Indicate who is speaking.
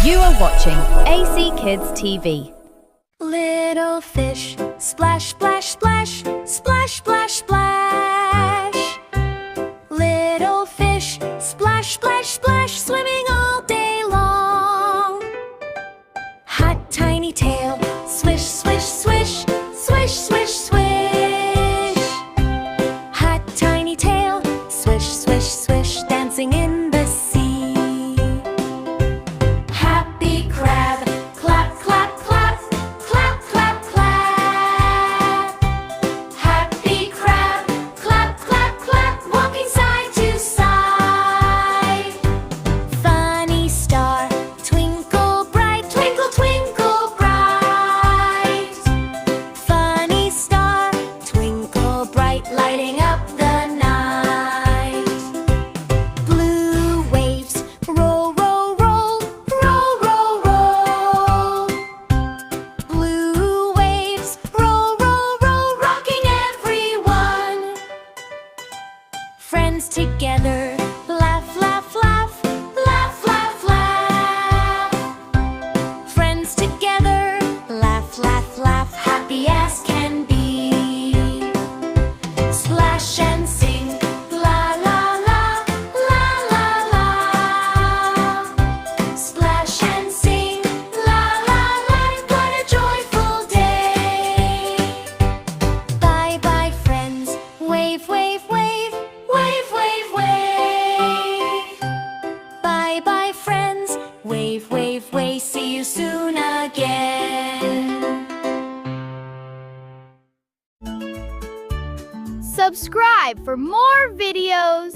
Speaker 1: You are watching AC Kids TV.
Speaker 2: Little fish, splash, splash, splash, splash, splash, splash. Little fish, splash, splash, splash, swimming all day long. Hot tiny tail, swish, swish, swish, swish, swish, swish. Hot tiny tail, swish, swish, swish, dancing in the sea. Happy crab, clap, clap, clap, clap, clap, clap. Happy crab, clap, clap, clap, walking side to side. Funny star, twinkle bright, twinkle, twinkle bright. Funny star, twinkle bright, lighting up the night. Blue waves, roll, roll, roll, roll, roll, roll. Blue waves, roll, roll, roll, rocking everyone. Friends together, laugh, laugh, laugh, laugh, laugh, laugh. Friends together, laugh, laugh, laugh, happy as can be. Splash and sing, la, la, la, la, la, la. Splash and sing, la, la, la, what a joyful day. Bye, bye, friends, wave, wave, wave, wave, wave, wave. Bye, bye, friends, wave, wave, wave, see you soon again.
Speaker 1: Subscribe for more videos.